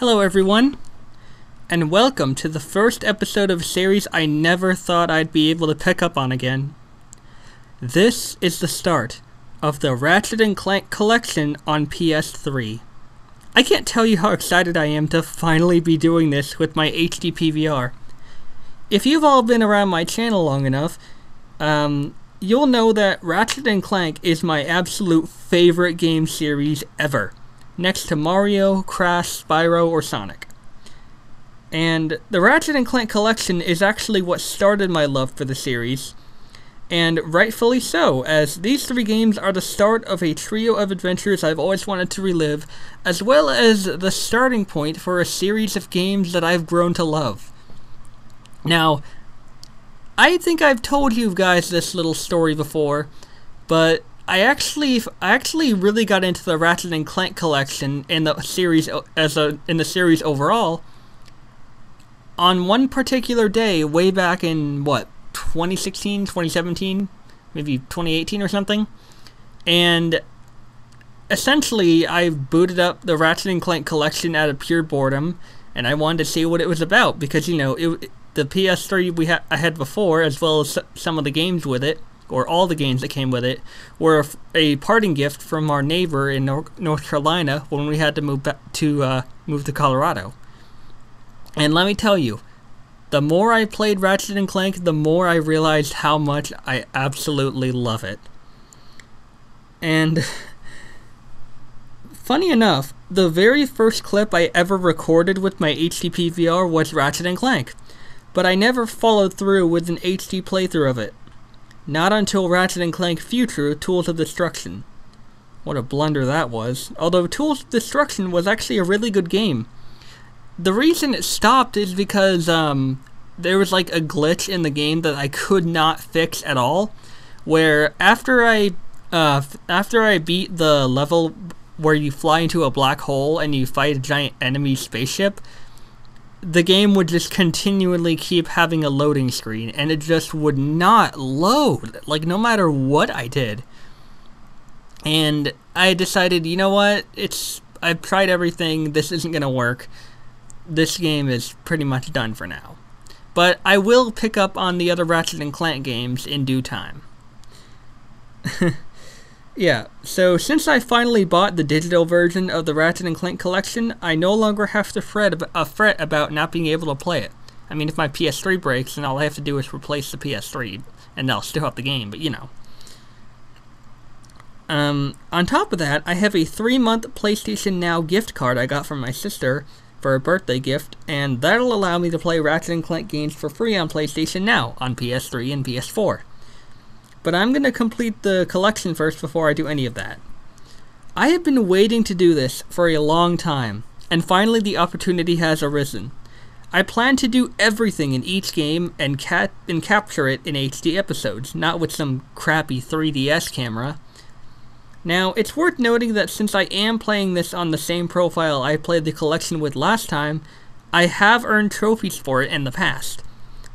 Hello everyone, and welcome to the first episode of a series I never thought I'd be able to pick up on again. This is the start of the Ratchet and Clank collection on PS3. I can't tell you how excited I am to finally be doing this with my HD PVR. If you've all been around my channel long enough, you'll know that Ratchet and Clank is my absolute favorite game series ever, next to Mario, Crash, Spyro, or Sonic. And the Ratchet and Clank collection is actually what started my love for the series, and rightfully so, as these three games are the start of a trio of adventures I've always wanted to relive, as well as the starting point for a series of games that I've grown to love. Now, I think I've told you guys this little story before, but I actually really got into the Ratchet and Clank collection in the series overall on one particular day way back in 2016, 2017, maybe 2018 or something. And essentially I booted up the Ratchet and Clank collection out of pure boredom, and I wanted to see what it was about because, you know, the PS3 I had before, as well as some of the games with it, or all the games that came with it, were a parting gift from our neighbor in North Carolina when we had to move to Colorado. And let me tell you, the more I played Ratchet and Clank, the more I realized how much I absolutely love it. And funny enough, the very first clip I ever recorded with my HD PVR was Ratchet and Clank, but I never followed through with an HD playthrough of it. Not until Ratchet and Clank Future: Tools of Destruction. What a blunder that was. Although Tools of Destruction was actually a really good game. The reason it stopped is because there was like a glitch in the game that I could not fix at all, where after I beat the level where you fly into a black hole and you fight a giant enemy spaceship, the game would just continually keep having a loading screen, and it just would not load, like, no matter what I did. And I decided, you know what, I've tried everything, this isn't gonna work. This game is pretty much done for now. But I will pick up on the other Ratchet and Clank games in due time. Yeah, so since I finally bought the digital version of the Ratchet and Clank collection, I no longer have to fret about not being able to play it. I mean, if my PS3 breaks, then all I have to do is replace the PS3, and I'll still have the game, but you know. On top of that, I have a 3-month PlayStation Now gift card I got from my sister for a birthday gift, and that'll allow me to play Ratchet and Clank games for free on PlayStation Now, on PS3 and PS4. But I'm going to complete the collection first before I do any of that. I have been waiting to do this for a long time, and finally the opportunity has arisen. I plan to do everything in each game and capture it in HD episodes, not with some crappy 3DS camera. Now, it's worth noting that since I am playing this on the same profile I played the collection with last time, I have earned trophies for it in the past.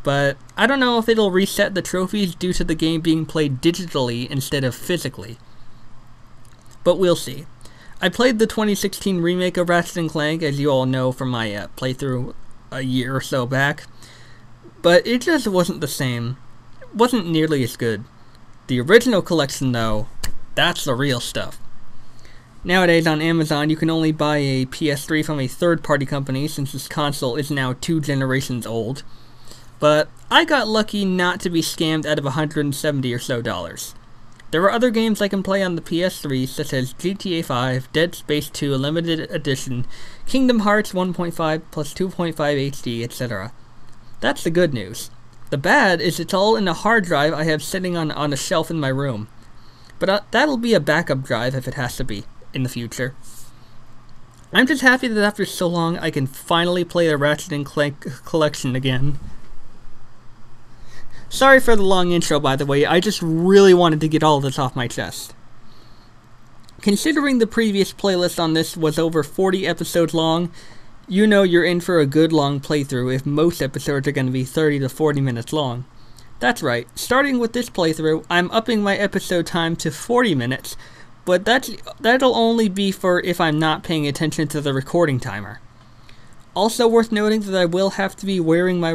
But I don't know if it'll reset the trophies due to the game being played digitally instead of physically. But we'll see. I played the 2016 remake of Ratchet and Clank, as you all know from my playthrough a year or so back, but it just wasn't the same. It wasn't nearly as good. The original collection, though, that's the real stuff. Nowadays on Amazon, you can only buy a PS3 from a third-party company since this console is now 2 generations old. But I got lucky not to be scammed out of $170 or so. There are other games I can play on the PS3, such as GTA 5, Dead Space 2 Limited Edition, Kingdom Hearts 1.5 plus 2.5 HD, etc. That's the good news. The bad is it's all in a hard drive I have sitting on a shelf in my room. But that'll be a backup drive if it has to be, in the future. I'm just happy that after so long I can finally play the Ratchet and Clank collection again. Sorry for the long intro, by the way, I just really wanted to get all of this off my chest. Considering the previous playlist on this was over 40 episodes long, you know you're in for a good long playthrough if most episodes are going to be 30 to 40 minutes long. That's right, starting with this playthrough, I'm upping my episode time to 40 minutes, but that'll only be for if I'm not paying attention to the recording timer. Also worth noting that I will have to be wearing my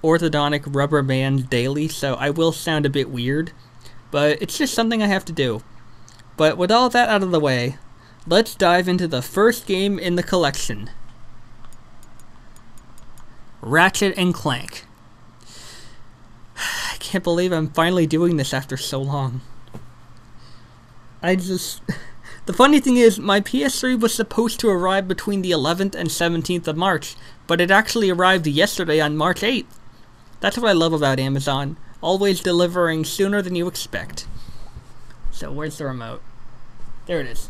orthodontic rubber band daily, so I will sound a bit weird, but it's just something I have to do. But with all that out of the way, let's dive into the first game in the collection. Ratchet and Clank. I can't believe I'm finally doing this after so long. The funny thing is, my PS3 was supposed to arrive between the 11th and 17th of March, but it actually arrived yesterday on March 8th. That's what I love about Amazon, always delivering sooner than you expect. So where's the remote? There it is.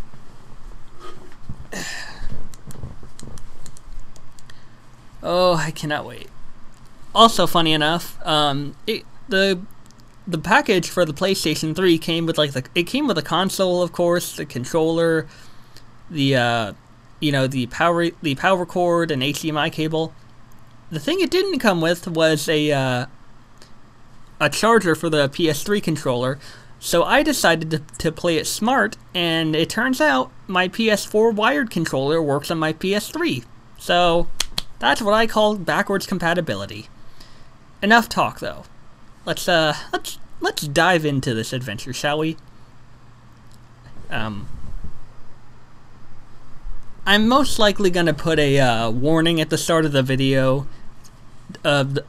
Oh, I cannot wait. Also, funny enough, the package for the PlayStation 3 came with it came with a console, of course, the controller, the power cord and HDMI cable. The thing it didn't come with was a charger for the PS3 controller. So I decided to play it smart, and it turns out my PS4 wired controller works on my PS3. So that's what I call backwards compatibility. Enough talk, though. Let's dive into this adventure, shall we? I'm most likely gonna put a warning at the start of the video. I'm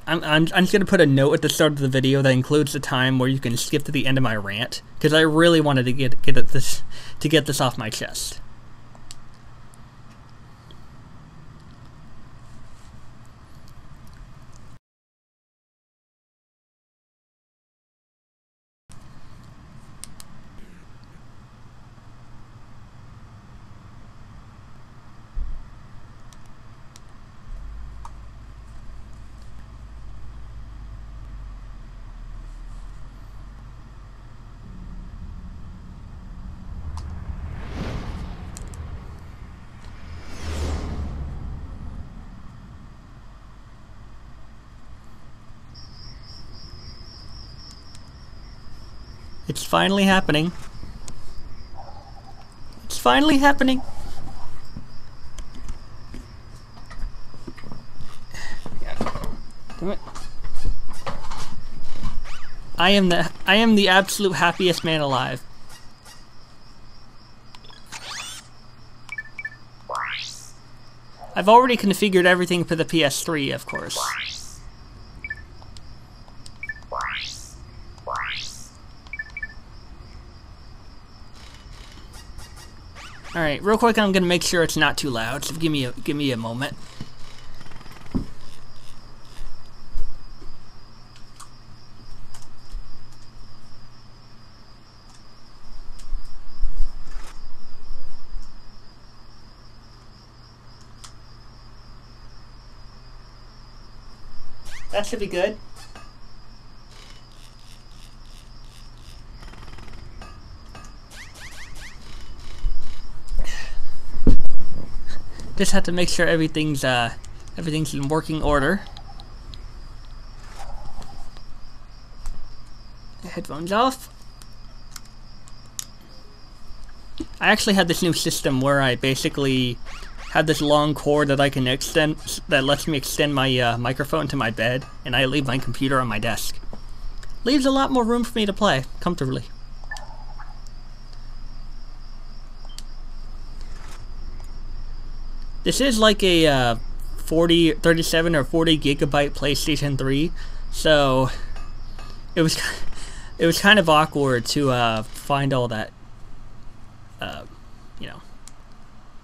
just gonna put a note at the start of the video that includes the time where you can skip to the end of my rant, because I really wanted to get this off my chest. It's finally happening. It's finally happening. Damn it. I am the absolute happiest man alive. I've already configured everything for the PS3, of course. Alright, real quick, I'm gonna make sure it's not too loud, so give me a moment. That should be good. Just have to make sure everything's in working order. Headphones off. I actually had this new system where I basically have this long cord that I can extend, that lets me extend my microphone to my bed, and I leave my computer on my desk. Leaves a lot more room for me to play comfortably. This is like a 37 or 40 gigabyte PlayStation 3, so it was kind of awkward to find all that,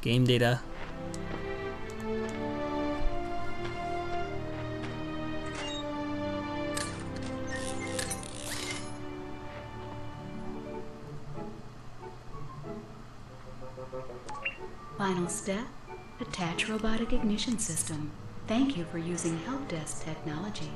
game data. Final step. Attach robotic ignition system. Thank you for using help desk technology.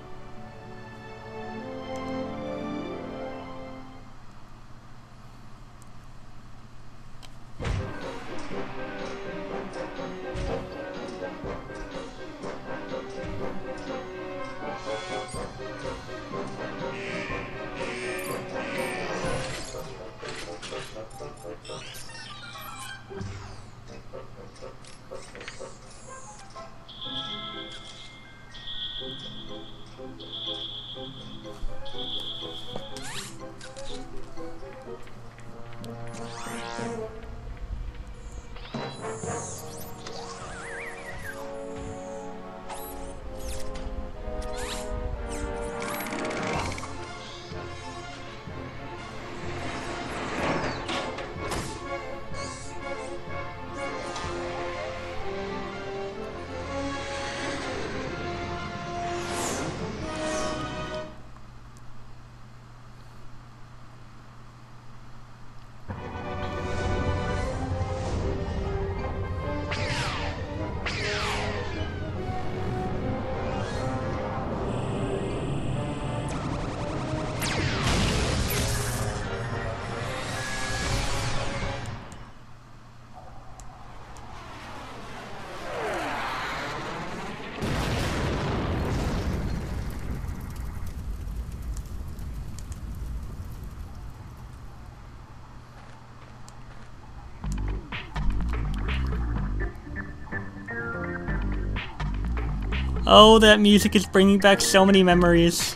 Oh, that music is bringing back so many memories.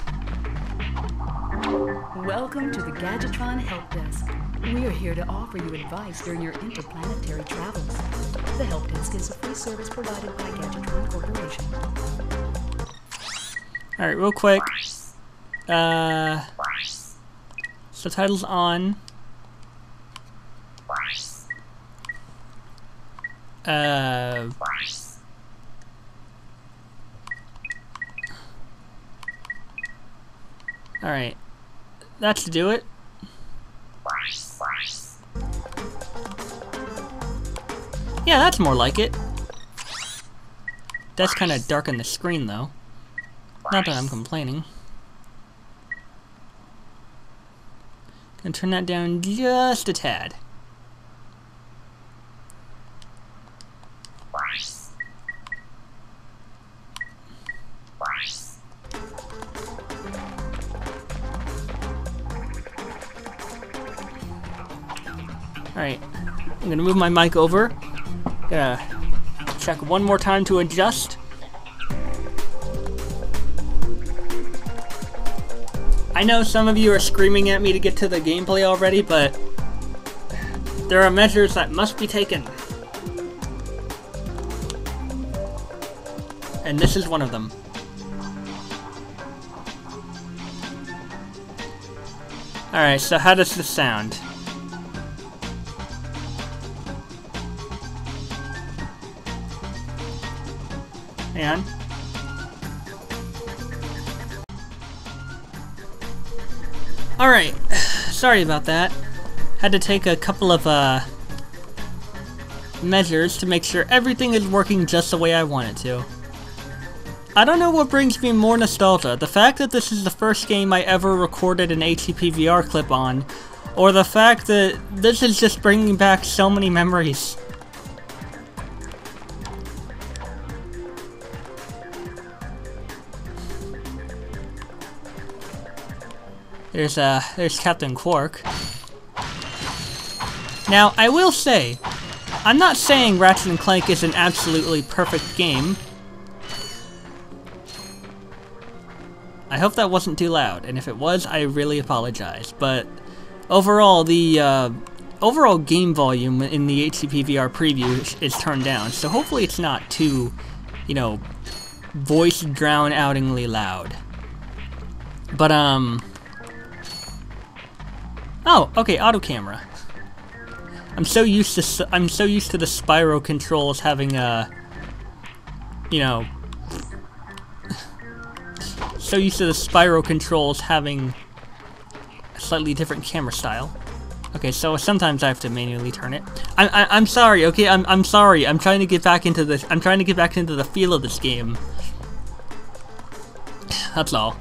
Welcome to the Gadgetron Help Desk. We are here to offer you advice during your interplanetary travels. The Help Desk is a free service provided by Gadgetron Corporation. Alright, real quick. Subtitles on. Alright. That should do it. Yeah, that's more like it. That's kind of dark on the screen, though. Not that I'm complaining. Gonna turn that down just a tad. Alright, I'm gonna move my mic over. Gonna check one more time to adjust. I know some of you are screaming at me to get to the gameplay already, but there are measures that must be taken. And this is one of them. Alright, so how does this sound? Hang on. Alright, sorry about that. Had to take a couple of measures to make sure everything is working just the way I want it to. I don't know what brings me more nostalgia, the fact that this is the first game I ever recorded an HTP VR clip on, or the fact that this is just bringing back so many memories. There's Captain Quark. Now, I will say, I'm not saying Ratchet and Clank is an absolutely perfect game. I hope that wasn't too loud, and if it was, I really apologize. But overall, the overall game volume in the HTP VR preview is turned down, so hopefully it's not too, you know, voice drown-outingly loud. But oh, okay, auto camera. I'm so used to the Spyro controls having you know, so used to the Spyro controls having a slightly different camera style. Okay, so sometimes I have to manually turn it. I'm sorry. Okay, I'm sorry. I'm trying to get back into this. I'm trying to get back into the feel of this game. That's all.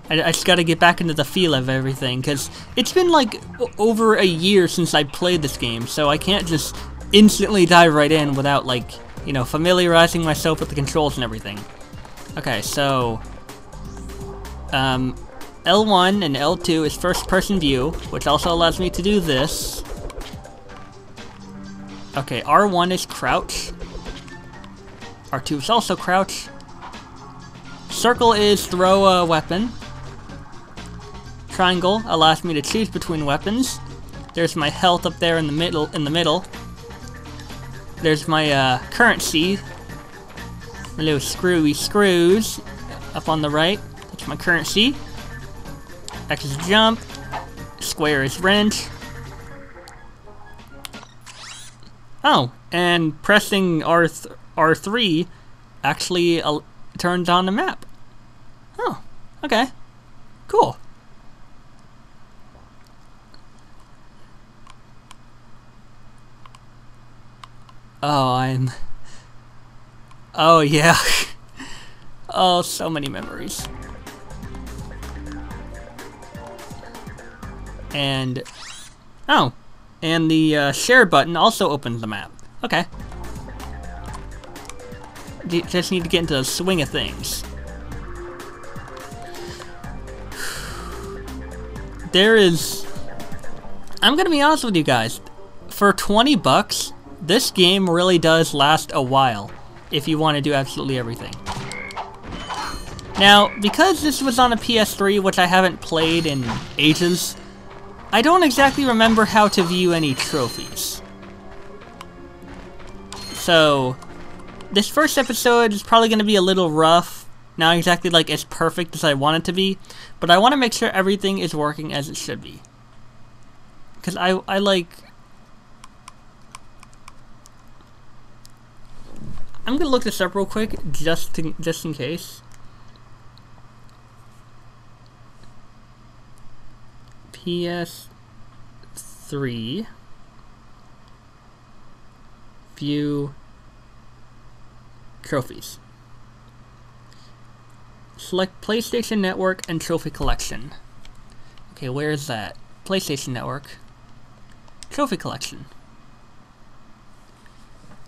I just gotta get back into the feel of everything, because it's been like over a year since I played this game, so I can't just instantly dive right in without, like, you know, familiarizing myself with the controls and everything. Okay, so L1 and L2 is first-person view, which also allows me to do this. Okay, R1 is crouch. R2 is also crouch. Circle is throw a weapon. Triangle allows me to choose between weapons. There's my health up there in the middle. There's my currency. My little screwy screws up on the right. That's my currency. X is jump. Square is wrench. Oh, and pressing R3 actually turns on the map. Oh, okay. Cool. Oh, yeah. Oh, so many memories. And... oh. And the share button also opens the map. Okay. Just need to get into the swing of things. There is... I'm gonna be honest with you guys. For 20 bucks, this game really does last a while if you want to do absolutely everything. Now, because this was on a PS3, which I haven't played in ages, I don't exactly remember how to view any trophies. So, this first episode is probably going to be a little rough, not exactly like as perfect as I want it to be, but I want to make sure everything is working as it should be. Because I like... I'm going to look this up real quick, just in case. PS3 view trophies. Select PlayStation Network and Trophy Collection. Okay, where is that? PlayStation Network. Trophy Collection.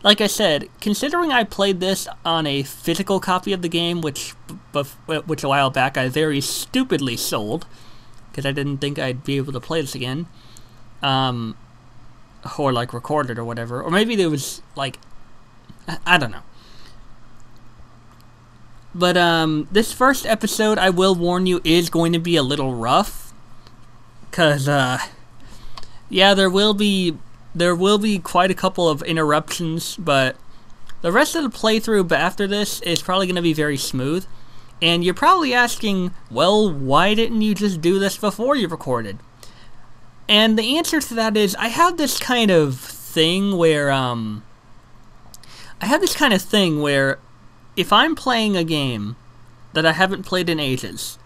Like I said, considering I played this on a physical copy of the game, which a while back I very stupidly sold, because I didn't think I'd be able to play this again, or like record it or whatever, or maybe there was like, I don't know. But this first episode, I will warn you, is going to be a little rough, because yeah, there will be quite a couple of interruptions, but the rest of the playthrough after this is probably going to be very smooth. And you're probably asking, well, why didn't you just do this before you recorded? And the answer to that is, I have this kind of thing where, if I'm playing a game that I haven't played in ages,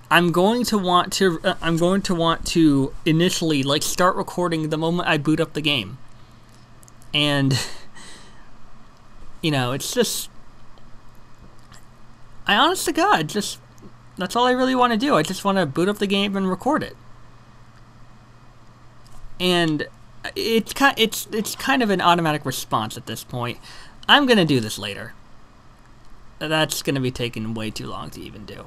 I'm going to want to initially, like, start recording the moment I boot up the game. And, you know, it's just, I honest to God, just, that's all I really want to do. I just want to boot up the game and record it. And it's kind of an automatic response at this point. I'm going to do this later. That's going to be taking way too long to even do.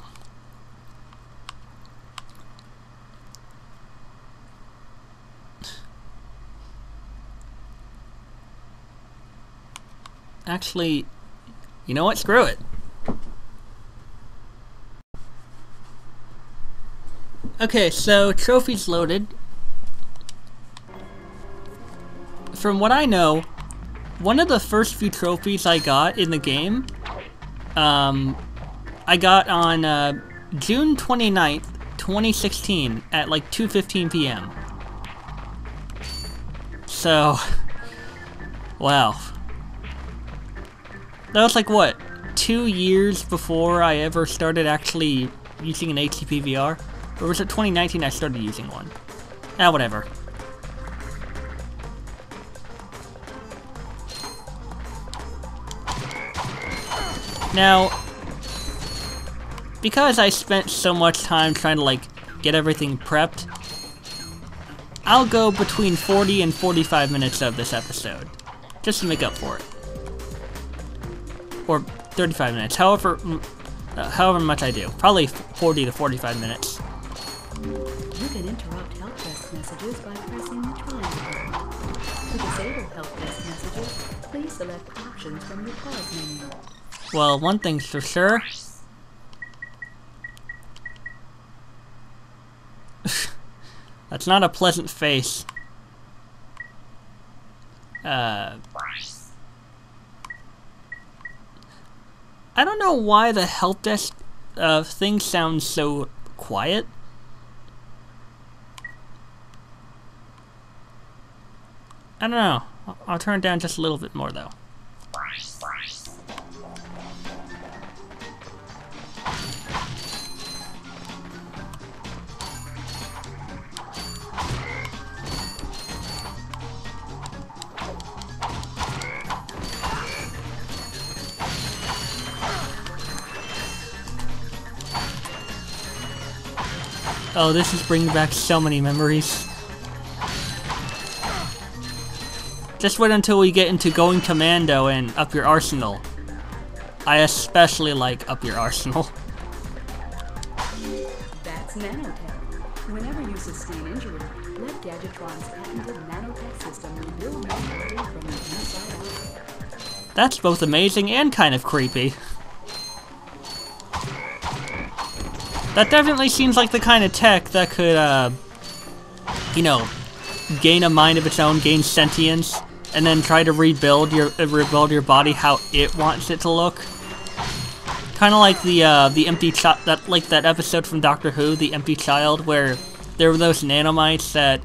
Actually, you know what? Screw it. Okay, so trophies loaded. From what I know, one of the first few trophies I got in the game, I got on June 29th, 2016 at like 2:15 p.m. So, wow. That was like, what, 2 years before I ever started actually using an HTTP VR? Or was it 2019 I started using one? Ah, whatever. Now, because I spent so much time trying to, like, get everything prepped, I'll go between 40 and 45 minutes of this episode, just to make up for it. Or 35 minutes, however much I do. Probably 40 to 45 minutes. You can interrupt help desk messages by pressing the triangle button. To disable help desk messages, please select options from the pause menu. Well, one thing's for sure. That's not a pleasant face. I don't know why the help desk thing sounds so quiet. I don't know. I'll turn it down just a little bit more though. Oh, this is bringing back so many memories. Just wait until we get into going commando and up your arsenal. I especially like up your arsenal. That's nanotech. Whenever you sustain injury, let Gadgetron's patented nanotech system rebuild your body from the inside out. That's both amazing and kind of creepy. That definitely seems like the kind of tech that could, you know, gain a mind of its own, gain sentience, and then try to rebuild your body how it wants it to look. Kind of like the empty child, that episode from Doctor Who, The Empty Child, where there were those nanomites that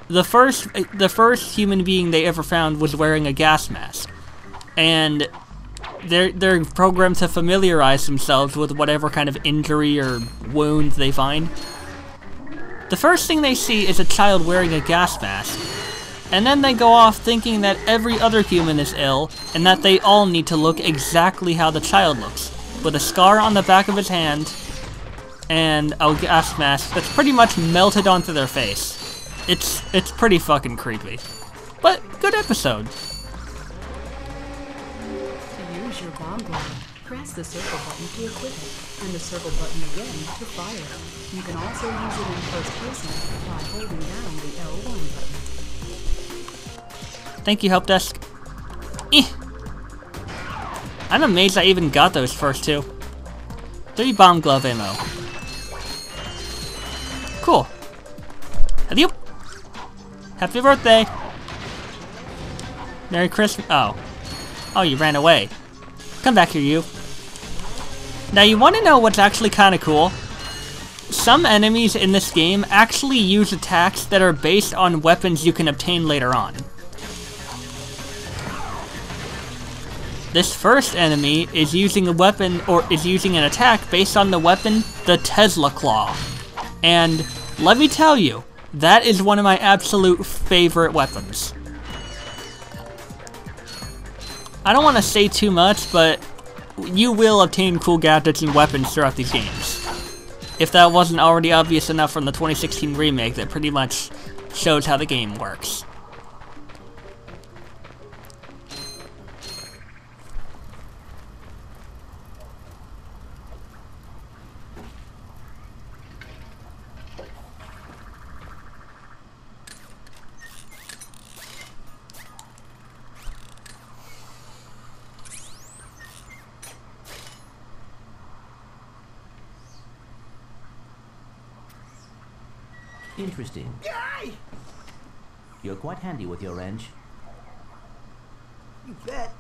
the first human being they ever found was wearing a gas mask, and they're programmed to familiarize themselves with whatever kind of injury or wound they find. The first thing they see is a child wearing a gas mask, and then they go off thinking that every other human is ill, and that they all need to look exactly how the child looks, with a scar on the back of his hand, and a gas mask that's pretty much melted onto their face. It's pretty fucking creepy. But, good episode. To use your bomb glove, press the circle button to equip it, and the circle button again to fire. You can also use it in first person by holding down the L1 button. Thank you, Help Desk. I'm amazed I even got those first two. 3 bomb glove ammo. Cool. Adieu. Happy birthday. Merry Christmas. Oh, you ran away. Come back here, you. Now, you want to know what's actually kind of cool? Some enemies in this game actually use attacks that are based on weapons you can obtain later on. This first enemy is using a weapon, or is using an attack based on the weapon, the Tesla Claw. And let me tell you, that is one of my absolute favorite weapons. I don't want to say too much, but you will obtain cool gadgets and weapons throughout these games. If that wasn't already obvious enough from the 2016 remake that pretty much shows how the game works. Interesting. Yay! You're quite handy with your wrench. You bet.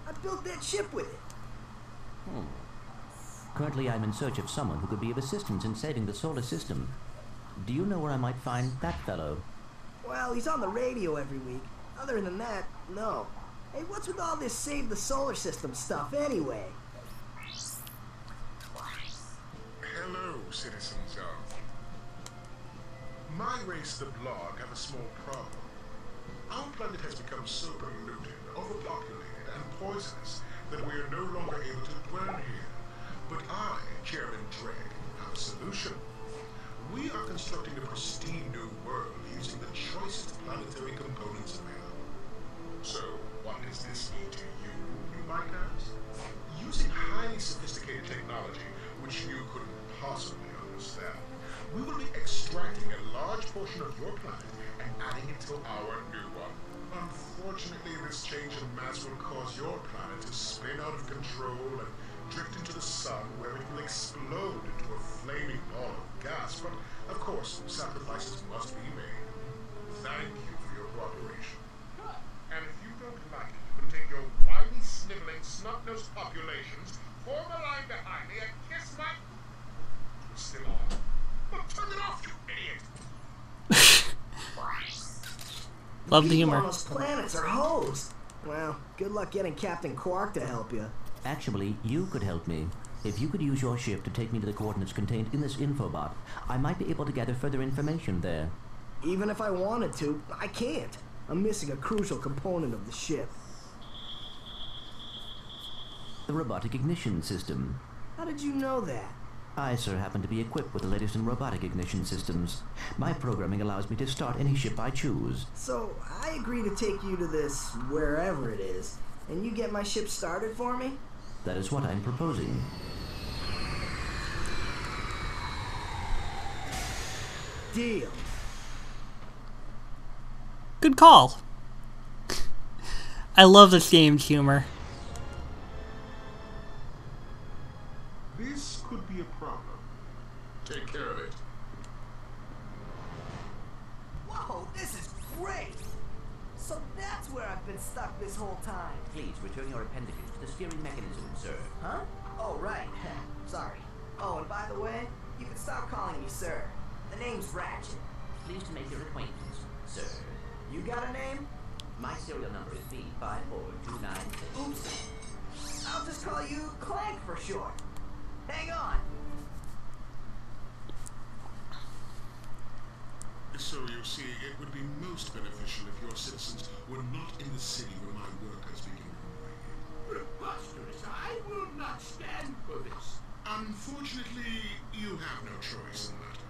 I built that ship with it. Currently, I'm in search of someone who could be of assistance in saving the solar system. Do you know where I might find that fellow? Well, he's on the radio every week. Other than that, no. Hey, what's with all this save the solar system stuff anyway? Hello, citizens of... My race, the Blog, have a small problem. Our planet has become so polluted, overpopulated, and poisonous that we are no longer able to dwell here. But I, Chairman Drake, have a solution. We are constructing a pristine new world using the choicest planetary components available. So, what does this mean to you, you might ask? Using highly sophisticated technology, which you couldn't possibly understand, we will be extracting a large portion of your planet and adding it to our new one. Unfortunately, this change in mass will cause your planet to spin out of control and drift into the sun, where it will explode into a flaming ball of gas. But, of course, sacrifices must be made. Thank you for your cooperation. And if you don't like it, you can take your whiny, sniveling, snot-nosed populations, form a line behind me, and kiss my... It's still on. Turn it off, you idiot! Love the humor. On those planets are hosed. Well, good luck getting Captain Quark to help you. Actually, you could help me. If you could use your ship to take me to the coordinates contained in this infobot, I might be able to gather further information there. Even if I wanted to, I can't. I'm missing a crucial component of the ship. The robotic ignition system. How did you know that? I, sir, happen to be equipped with the latest in robotic ignition systems. My programming allows me to start any ship I choose. So, I agree to take you to this, wherever it is, and you get my ship started for me? That is what I'm proposing. deal. Good call. I love this game's humor. This could be a problem. Take care of it. Whoa, this is great! So that's where I've been stuck this whole time. Please return your appendages to the steering mechanism, sir. Huh? Oh, right. Sorry. Oh, and by the way, you can stop calling me sir. The name's Ratchet. Pleased to make your acquaintance, sir. You got a name? My serial number is B54296. Oops. I'll just call you Clank for short. Hang on. So you see, it would be most beneficial if your citizens were not in the city where my workers begin ruling. Preposterous! I will not stand for this. Unfortunately, you have no choice in the matter.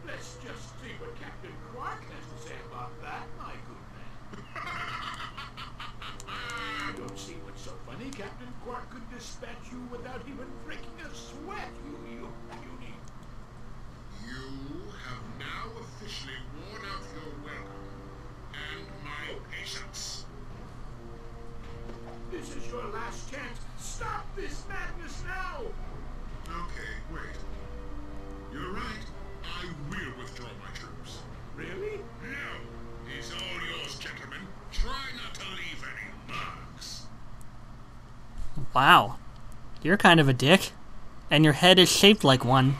Let's just see what Captain Quark has to say about that, my good man. I don't see what's so funny. Captain Quark could dispatch you without even breaking a sweat, you beauty. You have now officially worn out your welcome and my patience. This is your last chance. Stop this madness now! Okay, wait. You're right. I will withdraw my troops. Really? No, it's all yours, gentlemen. Try not to leave any marks. Wow. You're kind of a dick. And your head is shaped like one.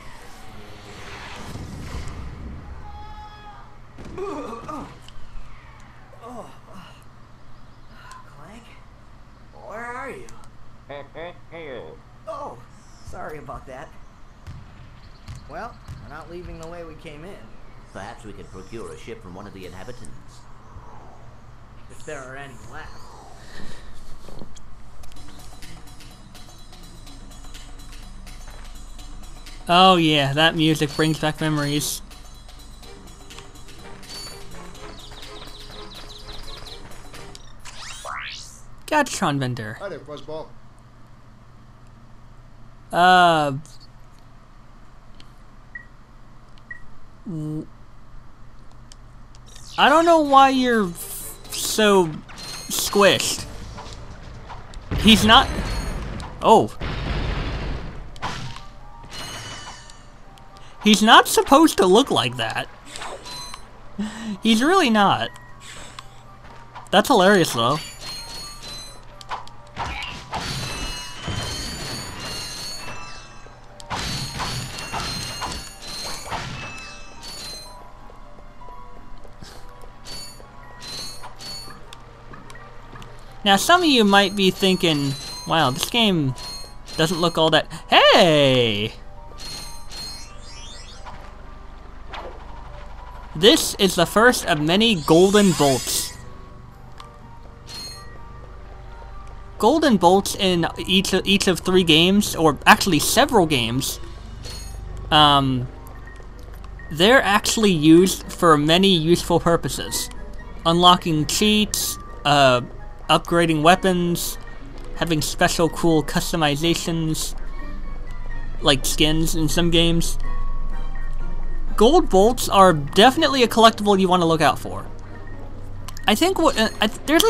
Clank? Where are you? Oh, sorry about that. Well, we're not leaving the way we came in. Perhaps we could procure a ship from one of the inhabitants. If there are any left. Oh yeah, that music brings back memories. Gatron vendor. Hi there, Fuzzball. I don't know why you're so squished. He's not. Oh. He's not supposed to look like that. He's really not. That's hilarious, though. Now, some of you might be thinking, wow, this game doesn't look all that... Hey! This is the first of many golden bolts. Golden bolts in each of 3 games, or actually several games, they're actually used for many useful purposes. Unlocking cheats, upgrading weapons, having special cool customizations, like skins in some games. Gold bolts are definitely a collectible you want to look out for. I think there's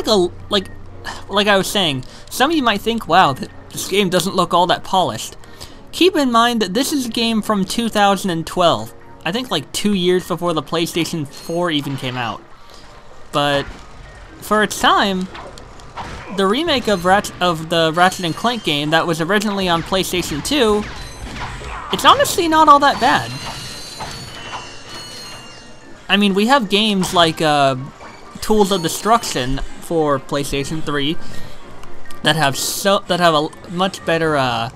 like I was saying, some of you might think, wow, this game doesn't look all that polished. Keep in mind that this is a game from 2012. I think like 2 years before the PlayStation 4 even came out. But for its time, the remake of the Ratchet and Clank game that was originally on PlayStation 2, it's honestly not all that bad. I mean, we have games like Tools of Destruction for PlayStation 3 that have a much better,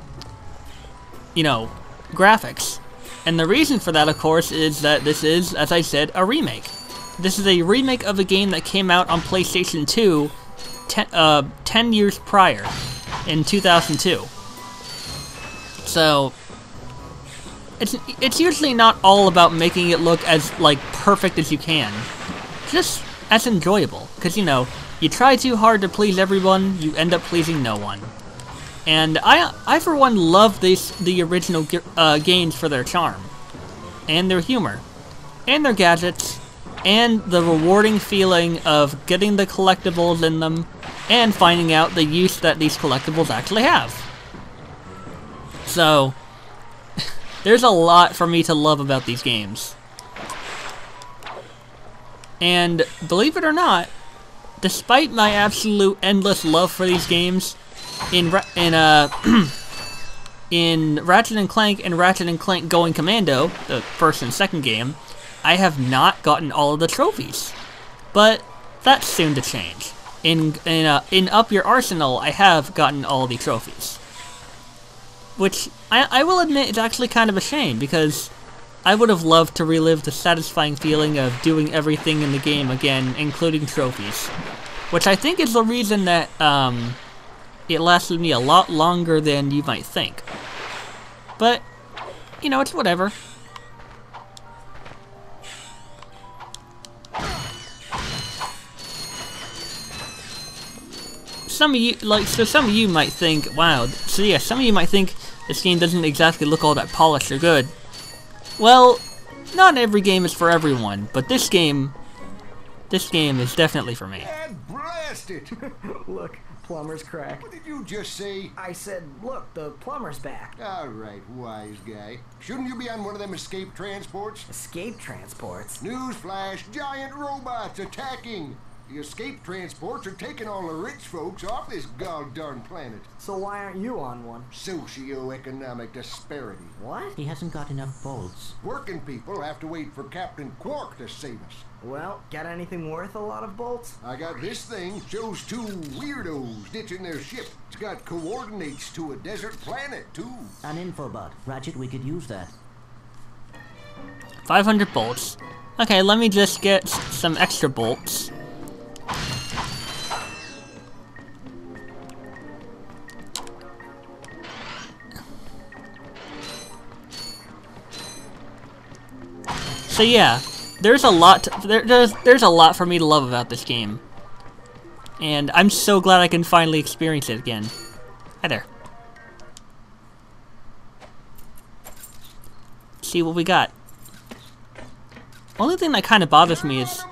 you know, graphics. And the reason for that, of course, is that this is, as I said, a remake. This is a remake of a game that came out on PlayStation 2 10 years prior, in 2002. So, it's usually not all about making it look as, like, perfect as you can. Just as enjoyable. Because, you know, you try too hard to please everyone, you end up pleasing no one. And I for one, love the original games for their charm. And their humor. and their gadgets, and the rewarding feeling of getting the collectibles in them, and finding out the use that these collectibles actually have. So, there's a lot for me to love about these games. And believe it or not, despite my absolute endless love for these games, in Ratchet and Clank and Ratchet and Clank Going Commando, the first and second game, I have not gotten all of the trophies. But that's soon to change. In Up Your Arsenal, I have gotten all the trophies. Which, I will admit, is actually kind of a shame, because I would have loved to relive the satisfying feeling of doing everything in the game again, including trophies. Which I think is the reason that, it lasted me a lot longer than you might think. But, you know, it's whatever. Some of you might think, wow, some of you might think this game doesn't exactly look all that polished or good. Well, not every game is for everyone, but this game is definitely for me. And blast it! Look, plumber's crack. What did you just say? I said, look, the plumber's back. All right, wise guy. Shouldn't you be on one of them escape transports? Escape transports? Newsflash, giant robots attacking! The escape transports are taking all the rich folks off this god-darn planet. So why aren't you on one? Socioeconomic disparity. What? He hasn't got enough bolts. Working people have to wait for Captain Quark to save us. Well, got anything worth a lot of bolts? I got this thing. Shows two weirdos ditching their ship. It's got coordinates to a desert planet, too. An infobot. Ratchet, we could use that. 500 bolts. Okay, let me just get some extra bolts. So yeah, there's a lot there's a lot for me to love about this game. And I'm so glad I can finally experience it again. Hi there. Let's see what we got. Only thing that kind of bothers me is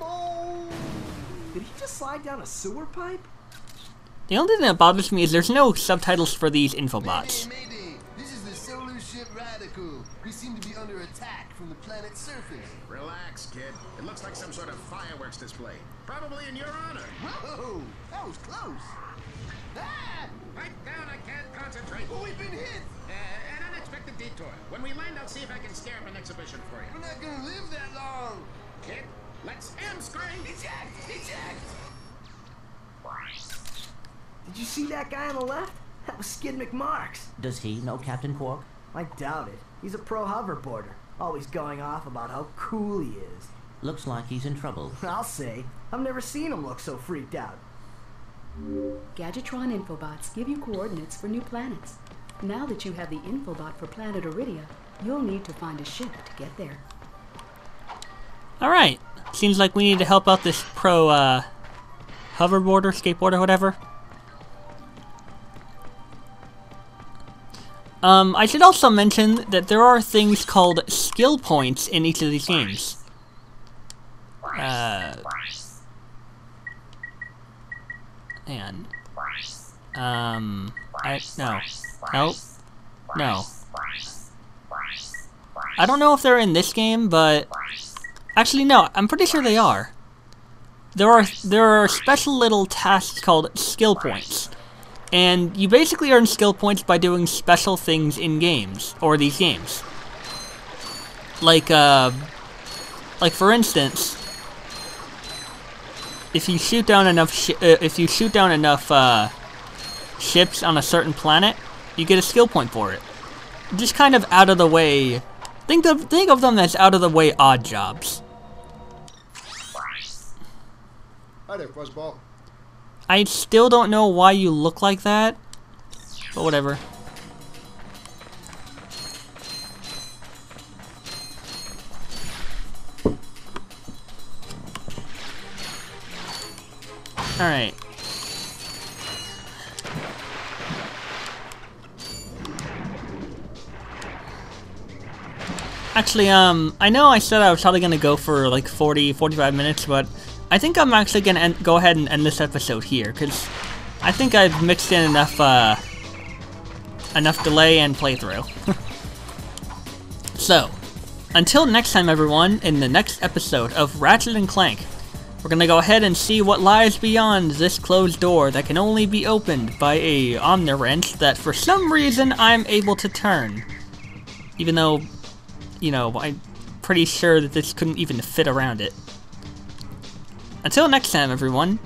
Did he just slide down a sewer pipe? the only thing that bothers me is there's no subtitles for these infobots. Mayday! This is the solar ship Radical. We seem to be under attack from the planet's surface. Relax, kid. It looks like some sort of fireworks display. Probably in your honor. Whoa! That was close. Ah! Pipe down, I can't concentrate. Oh, we've been hit! An unexpected detour. When we land, I'll see if I can scare up an exhibition for We're you. not gonna live that long. Kid, let's M-screen! Eject! Eject! Did you see that guy on the left? That was Skid McMarks. Does he know Captain Quark? I doubt it. He's a pro hoverboarder. Always going off about how cool he is. Looks like he's in trouble. I'll say. I've never seen him look so freaked out. Gadgetron infobots give you coordinates for new planets. Now that you have the infobot for planet Iridia, you'll need to find a ship to get there. Alright, seems like we need to help out this pro, hoverboarder, skateboarder, whatever. I should also mention that there are things called skill points in each of these games. Hang on. No. Nope. No. I don't know if they're in this game, but... Actually, no, I'm pretty sure they are. There are special little tasks called skill points. And you basically earn skill points by doing special things in games, or these games. Like for instance, if you shoot down enough ships on a certain planet, you get a skill point for it. Just kind of out of the way. Think of them as out of the way odd jobs. Hi there, Fuzzball. I still don't know why you look like that, but whatever. Alright. Actually, I know I said I was probably gonna go for like 45 minutes, but I think I'm actually gonna go ahead and end this episode here, because I think I've mixed in enough delay and playthrough. So, until next time everyone, in the next episode of Ratchet and Clank, we're gonna go ahead and see what lies beyond this closed door that can only be opened by a omni-wrench that for some reason I'm able to turn. Even though, you know, I'm pretty sure that this couldn't even fit around it. Until next time everyone,